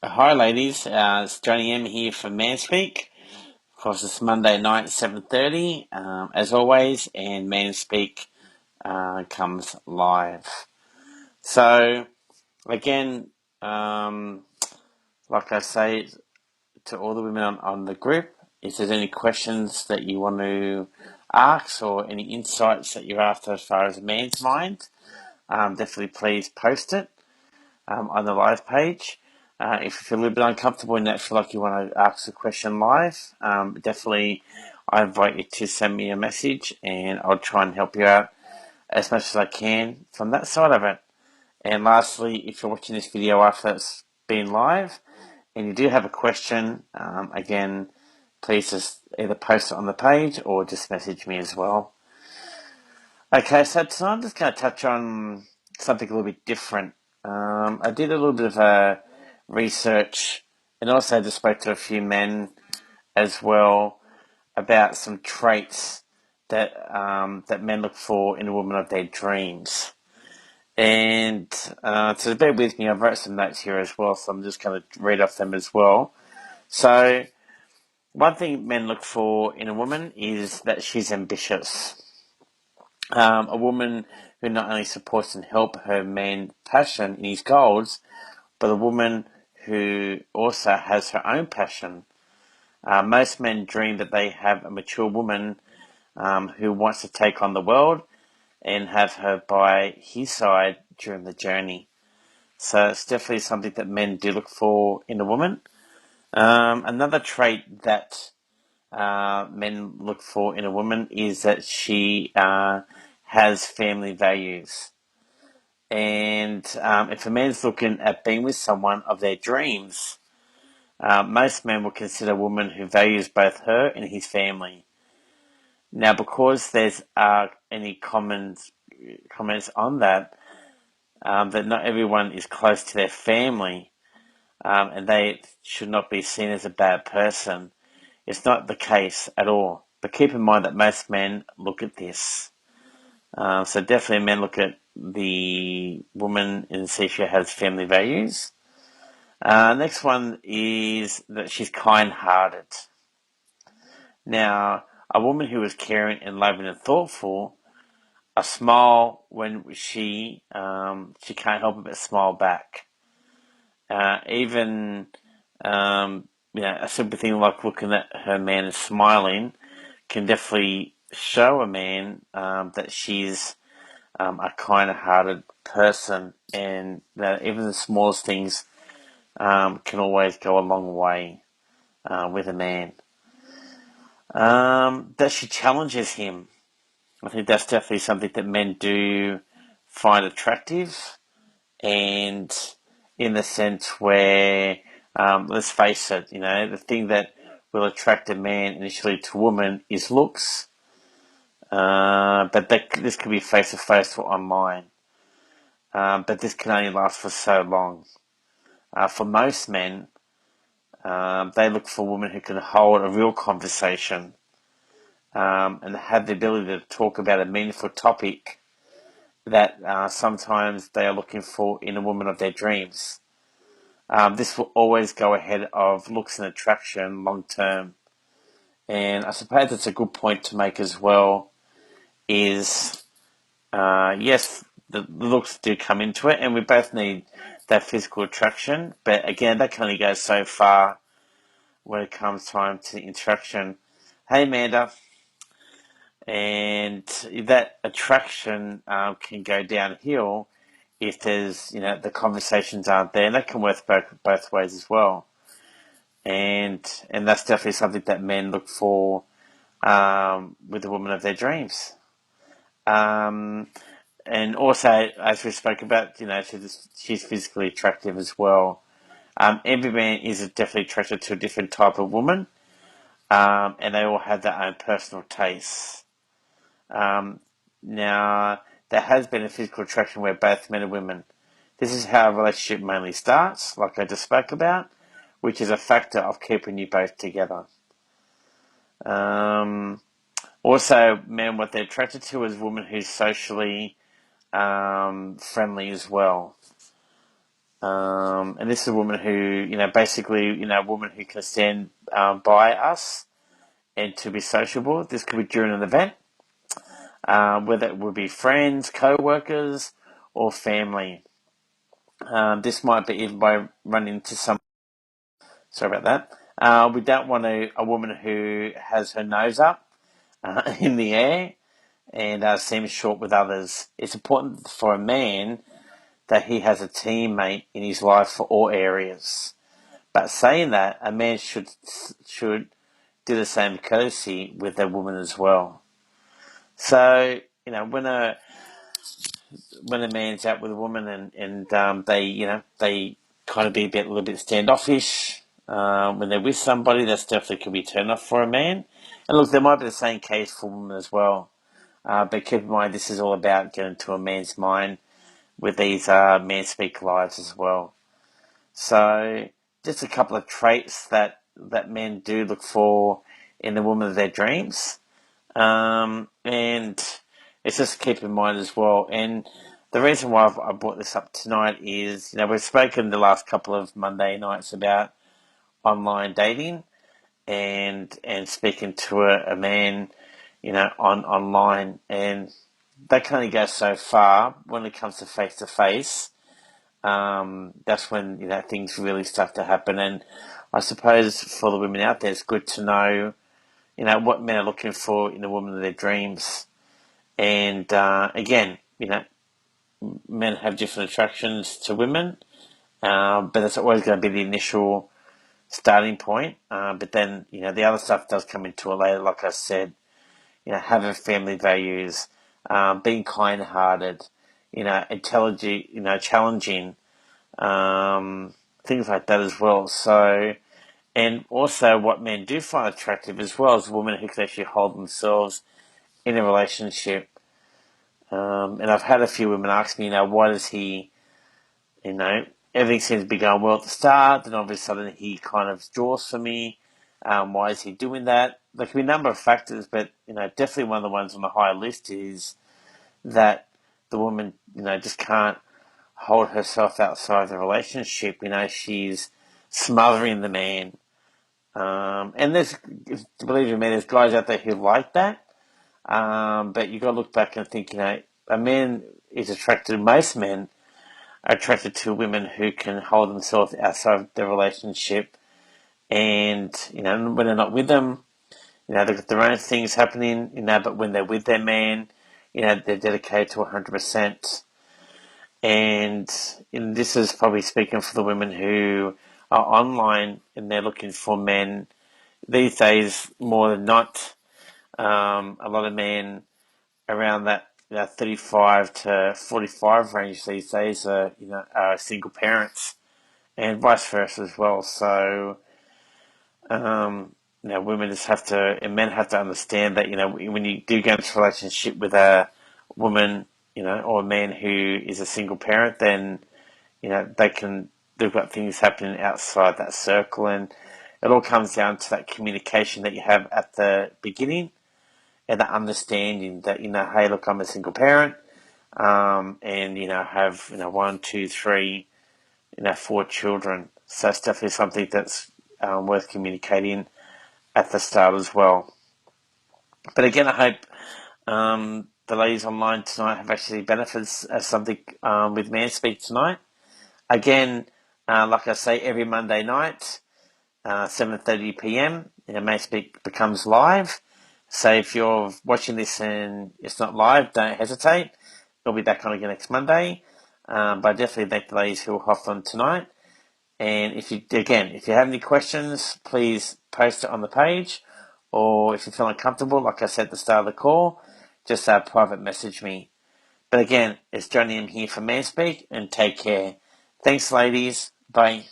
Hi, ladies. It's Johnny M here from Manspeak. Of course, it's Monday night, 7:30, as always, and Manspeak comes live. So, again, um, like I say to all the women on the group, if there's any questions that you want to ask or any insights that you're after as far as a man's mind, definitely please post it on the live page. If you feel a little bit uncomfortable and not feel like you want to ask a question live, definitely I invite you to send me a message and I'll try and help you out as much as I can from that side of it. And lastly, if you're watching this video after it's been live and you do have a question, again, please just either post it on the page or just message me as well. Okay, so tonight I'm just going to touch on something a little bit different. I did a little bit of research and also just spoke to a few men as well about some traits that men look for in a woman of their dreams. And so bear with me, I've wrote some notes here as well, so I'm just going to read off them as well. So one thing men look for in a woman is that she's ambitious. A woman who not only supports and helps her man passion in his goals, but a woman who also has her own passion. Most men dream that they have a mature woman who wants to take on the world and have her by his side during the journey. So it's definitely something that men do look for in a woman. Another trait that men look for in a woman is that she has family values. And if a man's looking at being with someone of their dreams, most men will consider a woman who values both her and his family. Now, because there's any comments on that, that not everyone is close to their family, and they should not be seen as a bad person. It's not the case at all. But keep in mind that most men look at this. So definitely men look at the woman and see if she has family values. Next one is that she's kind-hearted. Now, a woman who is caring and loving and thoughtful, a smile when she can't help but smile back. Even a simple thing like looking at her man and smiling can definitely show a man that she's a kind-hearted person, and that even the smallest things can always go a long way with a man. That she challenges him. I think that's definitely something that men do find attractive, and in the sense where, let's face it, the thing that will attract a man initially to a woman is looks, but this could be face to face or online. But this can only last for so long. For most men, they look for women who can hold a real conversation and have the ability to talk about a meaningful topic that sometimes they are looking for in a woman of their dreams. This will always go ahead of looks and attraction long term. And I suppose that's a good point to make as well is, yes, the looks do come into it, and we both need that physical attraction. But again, that can only go so far when it comes time to interaction. Hey, Amanda. And that attraction can go downhill if there's, the conversations aren't there. And that can work both ways as well. And that's definitely something that men look for with the woman of their dreams. Um, and also, as we spoke about, she's physically attractive as well. Every man is definitely attracted to a different type of woman, and they all have their own personal tastes. Now, there has been a physical attraction where both men and women. This is how a relationship mainly starts, like I just spoke about, which is a factor of keeping you both together. Also, men, what they're attracted to is a woman who's socially friendly as well. And this is a woman who, basically, a woman who can stand by us and to be sociable. This could be during an event, whether it would be friends, co-workers, or family. This might be even by running into some. Sorry about that. We don't want a woman who has her nose up in the air and seems short with others. It's important for a man that he has a teammate in his life for all areas. But saying that, a man should do the same courtesy with a woman as well. So, when a man's out with a woman and they kind of be a little bit standoffish when they're with somebody, that's definitely could be turn off for a man. And look, there might be the same case for women as well. But keep in mind, this is all about getting to a man's mind with these Man Speak Lives as well. So, just a couple of traits that men do look for in the woman of their dreams. And it's just keep in mind as well. And the reason why I brought this up tonight is, we've spoken the last couple of Monday nights about online dating and speaking to a man, online, and that can only go so far when it comes to face. That's when, things really start to happen. And I suppose for the women out there, it's good to know, what men are looking for in a woman of their dreams. And again, men have different attractions to women, but it's always going to be the initial starting point. But then, the other stuff does come into it later, like I said, having family values, being kind-hearted, intelligent, challenging, things like that as well. So, and also what men do find attractive as well is women who can actually hold themselves in a relationship. And I've had a few women ask me, why does he, everything seems to be going well at the start, then all of a sudden he kind of draws for me. Why is he doing that? There can be a number of factors, but, definitely one of the ones on the high list is that the woman, just can't hold herself outside the relationship. She's smothering the man. And believe me, there's guys out there who like that. But you got to look back and think, a man is attracted, most men are attracted to women who can hold themselves outside the relationship. And, when they're not with them, they've got their own things happening, but when they're with their man, they're dedicated to 100%. And this is probably speaking for the women who are online and they're looking for men these days more than not. A lot of men around that 35 to 45 range these days are single parents, and vice versa as well. So, women just have to, and men have to understand that, when you do get into a relationship with a woman, or a man who is a single parent, then, they've got things happening outside that circle, and it all comes down to that communication that you have at the beginning and the understanding that, hey, look, I'm a single parent, and, have, one, two, three, 4 children. So it's definitely something that's worth communicating at the start as well. But again, I hope the ladies online tonight have actually benefited something with Manspeak tonight. Again, like I say, every Monday night, 7:30 p.m. Manspeak becomes live. So if you're watching this and it's not live, don't hesitate. We'll be back on again next Monday. But I definitely thank the ladies who hopped on tonight. And if you have any questions, please post it on the page. Or if you feel uncomfortable, like I said at the start of the call, just private message me. But again, it's Johnny M here from Manspeak, and take care. Thanks, ladies. Bye.